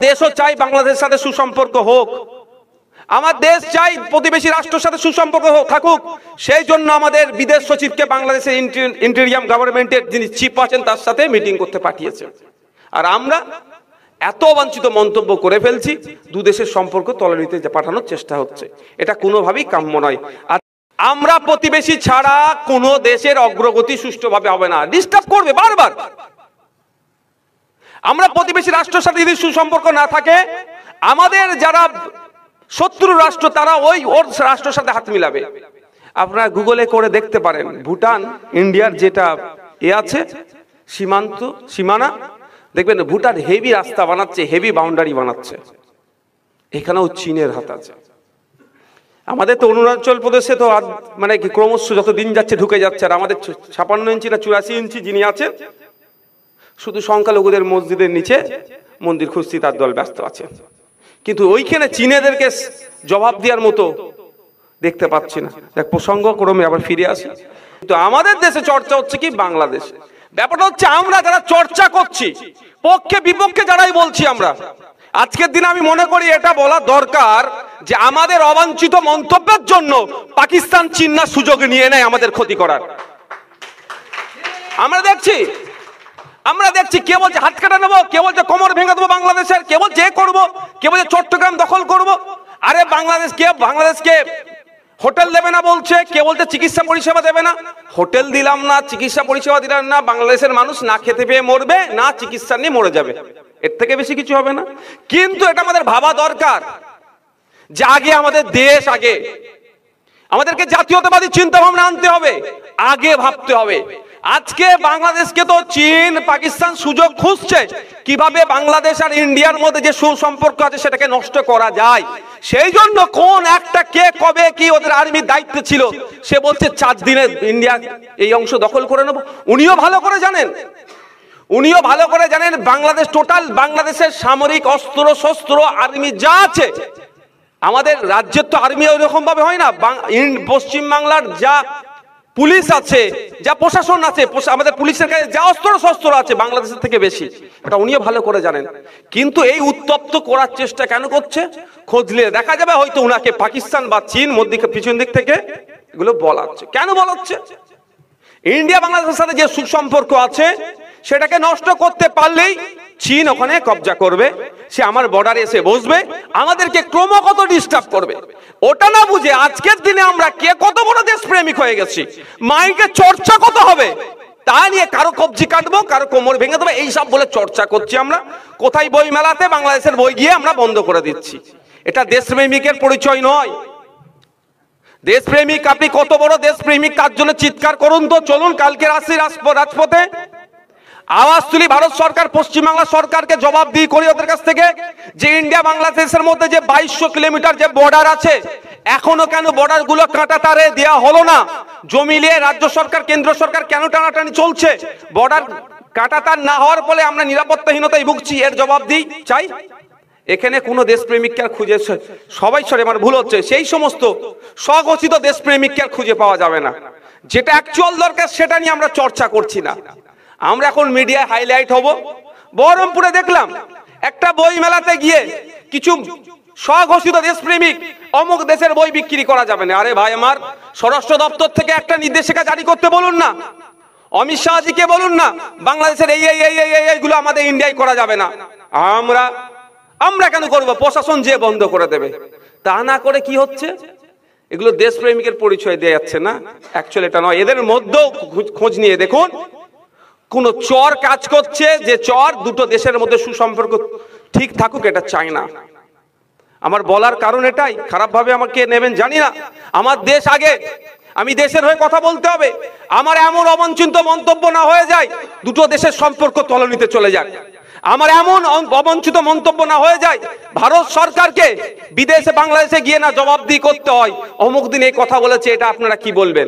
দেশও চাই বাংলাদেশের সাথে সুসম্পর্ক হোক, আমার দেশ চাই প্রতিবেশী রাষ্ট্রের সাথে সুসম্পর্ক থাকুক। সেই জন্য আমাদের বিদেশ সচিবকে বাংলাদেশের ইন্টেরিয়াম গভর্নমেন্টের যিনি চিফ আছেন তার সাথে মিটিং করতে পাঠিয়েছে। আর আমরা এত অবাঞ্ছিত মন্তব্য করে ফেলছি, দু দেশের সম্পর্ক তলানিতে পাঠানোর চেষ্টা হচ্ছে। এটা কোনোভাবেই কাম্য নয়। আর আমরা প্রতিবেশী ছাড়া কোনো দেশের অগ্রগতি সুষ্ঠুভাবে হবে না, ডিস্টার্ব করবে বারবার। আমরা প্রতিবেশী রাষ্ট্রের সাথে যদি সুসম্পর্ক না থাকে, আমাদের যারা শত্রু রাষ্ট্র তারা ওর রাষ্ট্রের সাথে হাত মিলাবে। আপনারা গুগলে করে দেখতে পারেন, ভুটান ইন্ডিয়ার যেটা আছে সীমানা, দেখবেন ভুটান হেভি রাস্তা বানাচ্ছে, হেভি বাউন্ডারি বানাচ্ছে, এখানেও চীনের হাত আছে। আমাদের তো অরুণাচল প্রদেশে তো মানে কি ক্রমশ যত দিন যাচ্ছে ঢুকে যাচ্ছে। আর আমাদের 56 ইঞ্চি না 84 ইঞ্চি যিনি আছেন, শুধু সংখ্যালঘুদের মসজিদের নিচে মন্দির খুঁজতে তার দল ব্যস্ত আছে, কিন্তু ওইখানে চীনেদেরকে জবাব দেওয়ার মতো দেখতে পাচ্ছি না। দেখ প্রসঙ্গ ক্রমে আবার ফিরে আসি। তো আমাদের দেশে চর্চা হচ্ছে কি বাংলাদেশ। ব্যাপারটা হচ্ছে আমরা যারা চর্চা করছি, পক্ষে বিপক্ষে যারাই বলছি, আমরা আজকের দিনে আমি মনে করি এটা বলা দরকার যে আমাদের অবাঞ্ছিত মন্তব্যের জন্য পাকিস্তান চীন না সুযোগ নিয়ে নেয় আমাদের ক্ষতি করার। আমরা দেখছি কে বলছে হাত কাটা নেবো, কে বলছে কোমর ভেঙে দেবো বাংলাদেশের, কে বলছে করবো, কে বলছে চট্টগ্রাম দখল করব। আরে বাংলাদেশকে হোটেল দেবে না বলছে, কে বলছে চিকিৎসা পরিষেবা দেবে না। হোটেল দিলাম না, চিকিৎসা পরিষেবা দিলাম না, বাংলাদেশের মানুষ না খেতে পেয়ে মরবে, না চিকিৎসা নিয়ে মরে যাবে, এর থেকে বেশি কিছু হবে না। কিন্তু এটা আমাদের ভাবা দরকার যে আগে আমাদের দেশ, আগে আমাদেরকে জাতীয়তাবাদী চিন্তা ভাবনা আনতে হবে, আগে ভাবতে হবে। আজকে বাংলাদেশকে তো চীন পাকিস্তান সুযোগ খুঁজছে কিভাবে বাংলাদেশ আর ইন্ডিয়ার মধ্যে যে সুসম্পর্ক আছে সেটাকে নষ্ট করা যায়। সেই জন্য কোন একটা কে কবে কি ওদের আর্মির দায়িত্ব ছিল, সে বলছে 4 দিনে ইন্ডিয়া এই অংশ দখল করে নেব। উনিও ভালো করে জানেন বাংলাদেশ টোটাল বাংলাদেশের সামরিক অস্ত্র শস্ত্র আর্মি যা আছে, আমাদের রাজ্যের তো আর্মি ওইরকম ভাবে হয় না। পশ্চিম বাংলার যা পুলিশ আছে, যা প্রশাসন আছে, আমাদের পুলিশের কাছে যা অস্ত্র শস্ত্র আছে বাংলাদেশের থেকে বেশি, এটা উনিও ভালো করে জানেন। কিন্তু এই উত্তপ্ত করার চেষ্টা কেন করছে, খোঁজলে দেখা যাবে হয়তো উনাকে পাকিস্তান বা চীন পিছন দিক থেকে এগুলো বলাচ্ছে। কেন বলাচ্ছে? ইন্ডিয়া বাংলাদেশের সাথে যে সুসম্পর্ক আছে সেটাকে নষ্ট করতে পারলেই চীন ওখানে কবজা করবে, সে আমার বর্ডারে এসে বসবে, আমাদেরকে ক্রমাগত ডিস্টার্ব করবে। ওটা না বুঝে আজকের দিনে আমরা কে কত বড় দেশপ্রেমিক হয়ে গেছি, মাইকে চর্চা কত হবে তা নিয়ে কারো কবজি কাটবো, কারো কোমর ভেঙে দেবো, এইসব বলে চর্চা করছি আমরা। কোথায় বই মেলাতে বাংলাদেশের বই গিয়ে আমরা বন্ধ করে দিচ্ছি। এটা দেশপ্রেমিকের পরিচয় নয়। দেশপ্রেমিক, আপনি কত বড় দেশপ্রেমিক তার জন্য চিৎকার করুন তো, চলুন কালকে রাজপথে আওয়াজ তুলি। ভারত সরকার পশ্চিমবাংলা সরকারকে জবাব দিয়ে করি ওদের কাছ থেকে যে ইন্ডিয়া বাংলাদেশের মধ্যে যে 2200 কিলোমিটার যে বর্ডার আছে, এখনো কেন বর্ডার গুলো কাঁটা তারে দেওয়া হলো না? জমি নিয়ে রাজ্য সরকার কেন্দ্র সরকার কেন টানাটানি চলছে? বর্ডার কাঁটা তার না হওয়ার ফলে আমরা নিরাপত্তাহীনতায় ভুগছি, এর জবাব দিই চাই। এখানে কোনো দেশপ্রেমিককে খুঁজে সবাই আমার ভুল হচ্ছে, সেই সমস্ত স্বঘোষিত দেশপ্রেমিককে খুঁজে পাওয়া যাবে না। যেটা অ্যাকচুয়াল দরকার সেটা নিয়ে আমরা চর্চা করছি না। আমরা এখন মিডিয়ায় হাইলাইট হব। বহরমপুরে দেখলাম একটা বই মেলাতে গিয়ে কিছু স্বঘোষিত দেশপ্রেমিক অমুক দেশের বই বিক্রি করা যাবে না। আরে ভাই আমার, স্বরাষ্ট্র দপ্তর থেকে একটা নির্দেশিকা জারি করতে বলুন না, অমিত শাহজিকে বলুন না বাংলাদেশের এইগুলো আমাদের ইন্ডিয়ায় করা যাবে না। আমরা কেন করবো? প্রশাসন যে বন্ধ করে দেবে। তা না করে কি হচ্ছে, এগুলো দেশপ্রেমিকের পরিচয় দেয়া যাচ্ছে না, অ্যাকচুয়ালি এটা নয়। এদের মধ্যেও খোঁজ নিয়ে দেখুন কোন চর কাজ করছে, যে চর দুটো দেশের মধ্যে সুসম্পর্ক ঠিক থাকুক এটা চাই না। আমার বলার কারণ এটাই, খারাপ ভাবে আমাকে নেবেন জানি না। আমার দেশ আগে, আমি দেশের হয়ে কথা বলতে হবে। আমার এমন অবাঞ্ছিত মন্তব্য না হয়ে যায় দুটো দেশের সম্পর্ক তলানিতে চলে যায়। আমার এমন অবাঞ্ছিত মন্তব্য না হয়ে যায় ভারত সরকারকে বিদেশে বাংলাদেশে গিয়ে না জবাবদিহি করতে হয় অমুক দিন এই কথা বলেছে, এটা আপনারা কি বলবেন?